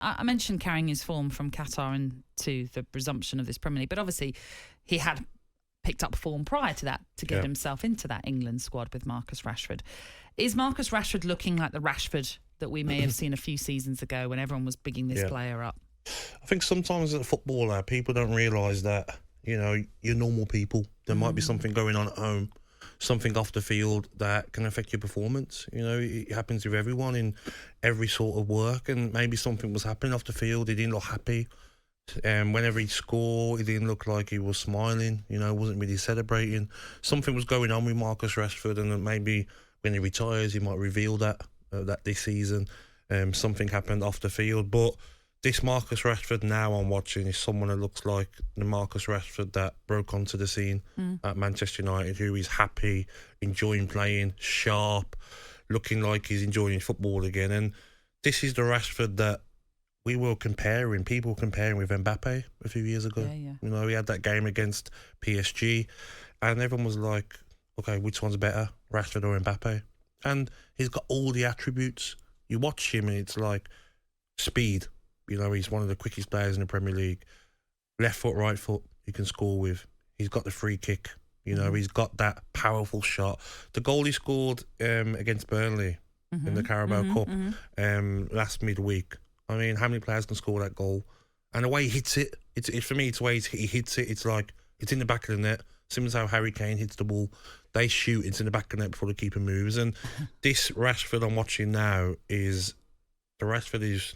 I mentioned carrying his form from Qatar into the resumption of this Premier League, but obviously he had picked up form prior to that to get himself into that England squad with Marcus Rashford. Is Marcus Rashford looking like the Rashford that we may have seen a few seasons ago when everyone was bigging this player up? I think sometimes as a footballer, people don't realise that, you're normal people. There might be something going on at home, something off the field that can affect your performance. It happens with everyone in every sort of work, and maybe something was happening off the field. He didn't look happy. Whenever he'd score, he didn't look like he was smiling, wasn't really celebrating. Something was going on with Marcus Rashford, and maybe when he retires, he might reveal that this season. Something happened off the field. But this Marcus Rashford now I'm watching is someone that looks like the Marcus Rashford that broke onto the scene at Manchester United, who is happy, enjoying playing, sharp, looking like he's enjoying football again. And this is the Rashford that we were people comparing with Mbappe a few years ago. Yeah. He had that game against PSG, and everyone was like, okay, which one's better, Rashford or Mbappe? And he's got all the attributes. You watch him and it's like speed. He's one of the quickest players in the Premier League. Left foot, right foot, he can score with. He's got the free kick. He's got that powerful shot. The goal he scored against Burnley in the Carabao Cup last midweek. I mean, how many players can score that goal? And the way he hits it, for me, it's the way he hits it. It's like it's in the back of the net. Similar to how Harry Kane hits the ball. They shoot, it's in the back of the net before the keeper moves. And this Rashford I'm watching now is the Rashford is,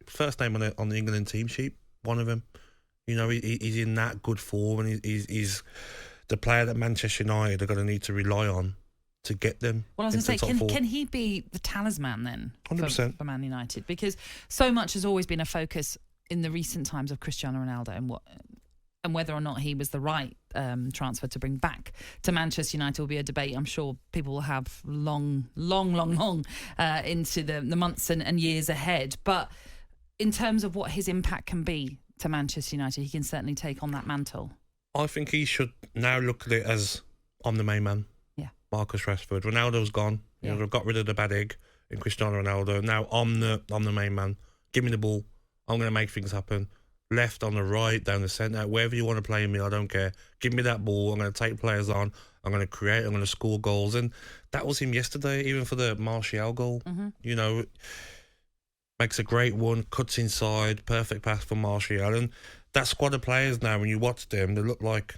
first name on the England team sheet, one of them. He's in that good form, and he's the player that Manchester United are going to need to rely on to get them. Well, I was going to say, can he be the talisman then 100% for Man United? Because so much has always been a focus in the recent times of Cristiano Ronaldo and whether or not he was the right transfer to bring back to Manchester United will be a debate I'm sure people will have long into the months and years ahead. But in terms of what his impact can be to Manchester United, he can certainly take on that mantle. I think he should now look at it as, I'm the main man. Yeah. Marcus Rashford. Ronaldo's gone. They've got rid of the bad egg in Cristiano Ronaldo. Now I'm the main man. Give me the ball. I'm going to make things happen. Left, on the right, down the centre, wherever you want to play me, I don't care. Give me that ball. I'm going to take players on. I'm going to create. I'm going to score goals. And that was him yesterday, even for the Martial goal. Makes a great one, cuts inside, perfect pass for Martial. And that squad of players now, when you watch them, they look like,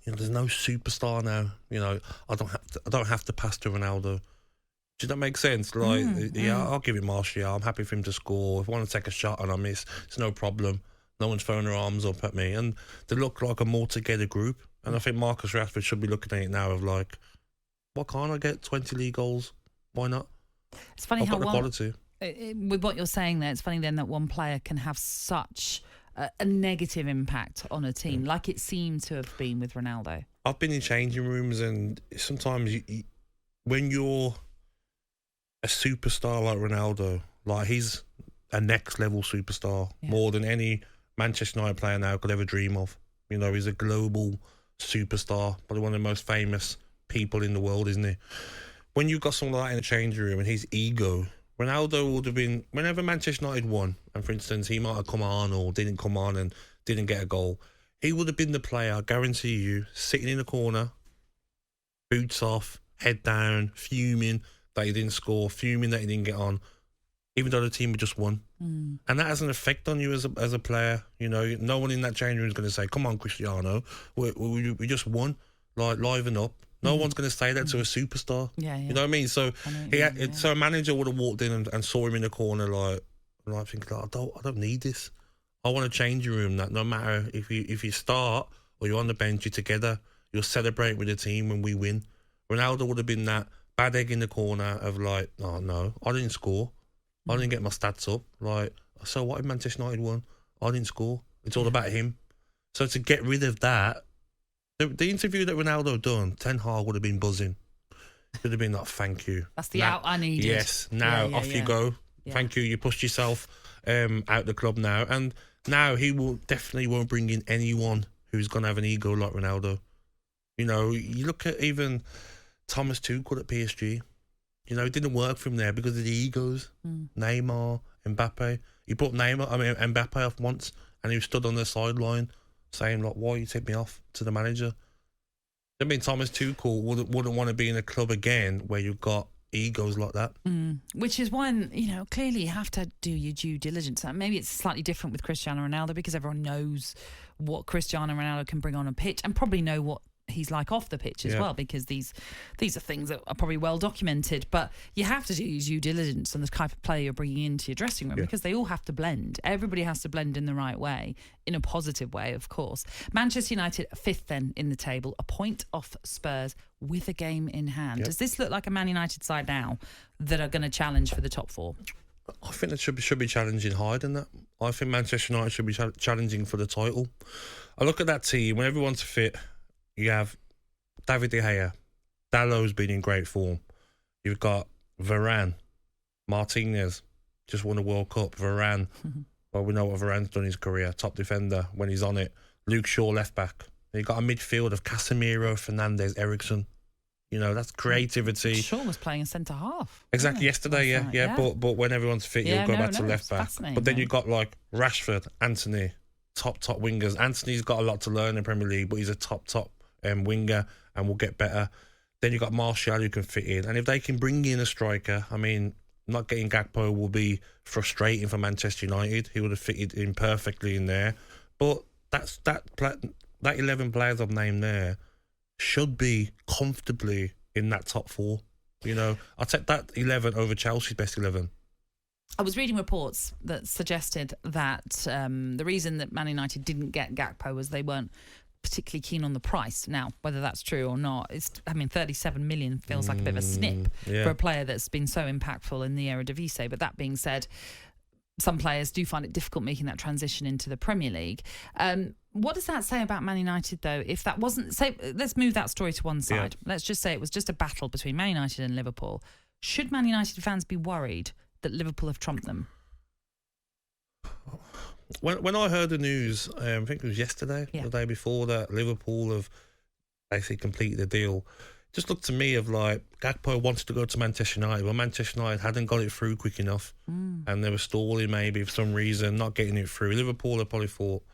there's no superstar now. I don't have to pass to Ronaldo. Does that make sense? Like, I'll give it Martial. I'm happy for him to score. If I want to take a shot and I miss, it's no problem. No one's throwing their arms up at me. And they look like a more together group. And I think Marcus Rashford should be looking at it now of like, why can't I get 20 league goals? Why not? It's funny how the quality. With what you're saying there, it's funny then that one player can have such a negative impact on a team, like it seemed to have been with Ronaldo. I've been in changing rooms, and sometimes when you're a superstar like Ronaldo, like he's a next level superstar, more than any Manchester United player now could ever dream of. He's a global superstar, probably one of the most famous people in the world, isn't he? When you've got someone like that in the changing room and his ego, Ronaldo would have been, whenever Manchester United won, and for instance, he might have come on or didn't come on and didn't get a goal, he would have been the player, I guarantee you, sitting in the corner, boots off, head down, fuming that he didn't score, fuming that he didn't get on, even though the team had just won. And that has an effect on you as a player. No one in that changing room is going to say, come on, Cristiano, we just won, like, liven up. No one's going to say that to a superstar. Yeah. You know what I mean? So so a manager would have walked in and saw him in the corner, like thinking, I don't need this. I want to change your room. That no matter if you start or you're on the bench, you're together. You'll celebrate with the team when we win. Ronaldo would have been that bad egg in the corner of like, oh no, I didn't score. I didn't get my stats up. Like, so what if Manchester United won? I didn't score. It's all about him. So to get rid of that. The interview that Ronaldo done, Ten Hag would have been buzzing. Would have been like, thank you. That's the out I needed. Yes, now off you go. Yeah. Thank you. You pushed yourself out the club now. And now he definitely won't bring in anyone who's going to have an ego like Ronaldo. You look at even Thomas Tuchel at PSG. It didn't work for him there because of the egos. Neymar, Mbappe. He brought Mbappe off once, and he stood on the sideline saying, like, why you take me off to the manager? I mean, Thomas Tuchel wouldn't want to be in a club again where you've got egos like that. Which is one, clearly you have to do your due diligence. Maybe it's slightly different with Cristiano Ronaldo because everyone knows what Cristiano Ronaldo can bring on a pitch and probably know what he's like off the pitch as well, because these are things that are probably well documented. But you have to do your due diligence on the type of player you're bringing into your dressing room because they all have to blend. Everybody has to blend in the right way, in a positive way, of course. Manchester United 5th then in the table, a point off Spurs with a game in hand. Does this look like a Man United side now that are going to challenge for the top 4? I think it should be challenging higher than that. I think Manchester United should be challenging for the title. I look at that team, when everyone's fit, you have David De Gea. Dalot's been in great form. You've got Varane. Martinez just won a World Cup. Varane. Well, we know what Varane's done in his career. Top defender when he's on it. Luke Shaw, left back. You've got a midfield of Casemiro, Fernandes, Eriksen. That's creativity. Shaw was playing a centre half. Exactly, yesterday, yeah. But when everyone's fit, you'll go back to left back. But then you've got like Rashford, Anthony, top wingers. Anthony's got a lot to learn in Premier League, but he's a top winger and will get better. Then you've got Martial who can fit in. And if they can bring in a striker, I mean, not getting Gakpo will be frustrating for Manchester United. He would have fitted in perfectly in there. But that 11 players I've named there should be comfortably in that top 4. I'll take that 11 over Chelsea's best 11. I was reading reports that suggested that the reason that Man United didn't get Gakpo was they weren't particularly keen on the price. Now, whether that's true or not, 37 million feels like a bit of a snip for a player that's been so impactful in the Eredivisie. But that being said, some players do find it difficult making that transition into the Premier League. What does that say about Man United, though? If that wasn't, let's move that story to one side. Let's just say it was just a battle between Man United and Liverpool. Should Man United fans be worried that Liverpool have trumped them? When I heard the news, I think it was yesterday, the day before, that Liverpool have basically completed the deal, it just looked to me of like Gakpo wanted to go to Manchester United, but Manchester United hadn't got it through quick enough, and they were stalling maybe for some reason, not getting it through. Liverpool have probably thought,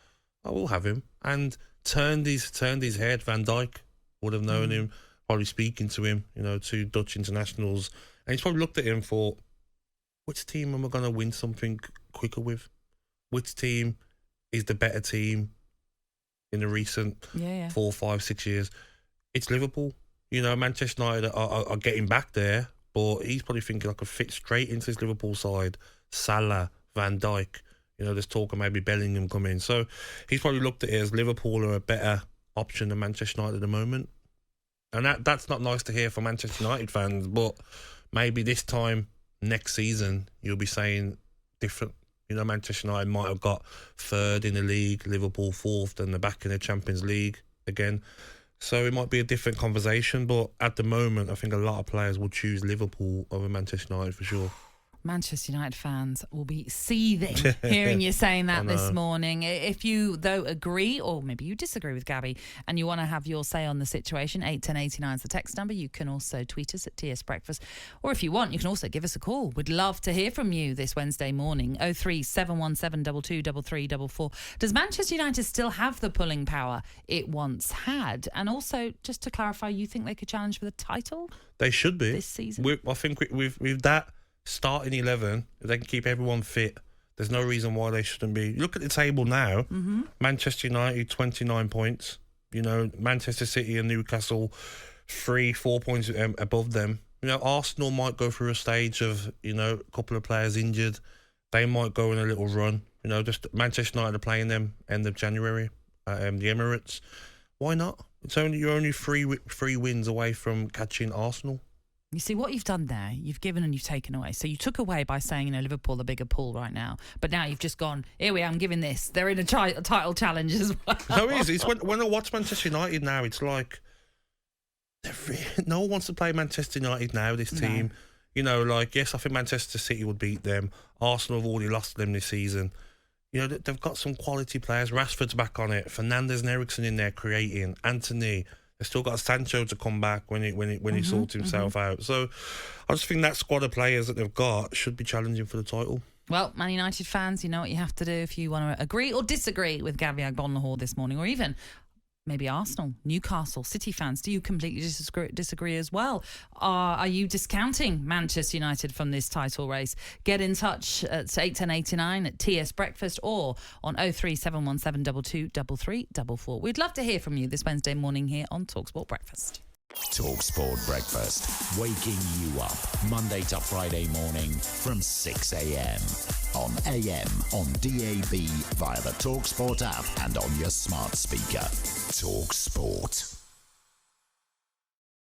"Oh, we'll have him," and turned his head. Van Dijk would have known him, probably speaking to him, 2 Dutch internationals, and he's probably looked at him and thought, which team am I going to win something quicker with? Which team is the better team in the recent 4, 5, 6 years? It's Liverpool. Manchester United are getting back there, but he's probably thinking I could fit straight into this Liverpool side. Salah, Van Dijk, there's talk of maybe Bellingham coming. So he's probably looked at it as Liverpool are a better option than Manchester United at the moment. And that's not nice to hear for Manchester United fans, but maybe this time next season you'll be saying different. Manchester United might have got 3rd in the league, Liverpool 4th, and they're back in the Champions League again. So it might be a different conversation, but at the moment, I think a lot of players will choose Liverpool over Manchester United for sure. Manchester United fans will be seething hearing you saying that this morning. If you, though, agree or maybe you disagree with Gabby and you want to have your say on the situation, 81089 is the text number. You can also tweet us at TS Breakfast. Or if you want, you can also give us a call. We'd love to hear from you this Wednesday morning. 03717 223344. Does Manchester United still have the pulling power it once had? And also, just to clarify, you think they could challenge for the title? They should be. This season? I think with that starting 11, if they can keep everyone fit, there's no reason why they shouldn't be. Look at the table now. Manchester United 29 points, Manchester City and Newcastle 3-4 points above them. Arsenal might go through a stage of a couple of players injured. They might go in a little run. Just Manchester United are playing them end of January at the Emirates. Why not? You're only three wins away from catching Arsenal. You see, what you've done there, you've given and you've taken away. So you took away by saying, Liverpool the bigger pool right now. But now you've just gone, here we are, I'm giving this. They're in a title challenge as well. No, it is. It's when I watch Manchester United now, it's like no one wants to play Manchester United now, this team. Yes, I think Manchester City would beat them. Arsenal have already lost them this season. They've got some quality players. Rashford's back on it. Fernandes and Eriksen in there creating. Anthony. They've still got Sancho to come back when he sorts himself out. So I just think that squad of players that they've got should be challenging for the title. Well, Man United fans, you know what you have to do if you want to agree or disagree with Gabby Agbonlahor this morning, or even maybe Arsenal, Newcastle, City fans. Do you completely disagree as well? Are you discounting Manchester United from this title race? Get in touch at 81089 at TS Breakfast or on 03717 223344. We'd love to hear from you this Wednesday morning here on talkSPORT Breakfast. talkSPORT Breakfast, waking you up Monday to Friday morning from 6 a.m. on AM, on DAB, via the talkSPORT app and on your smart speaker. talkSPORT.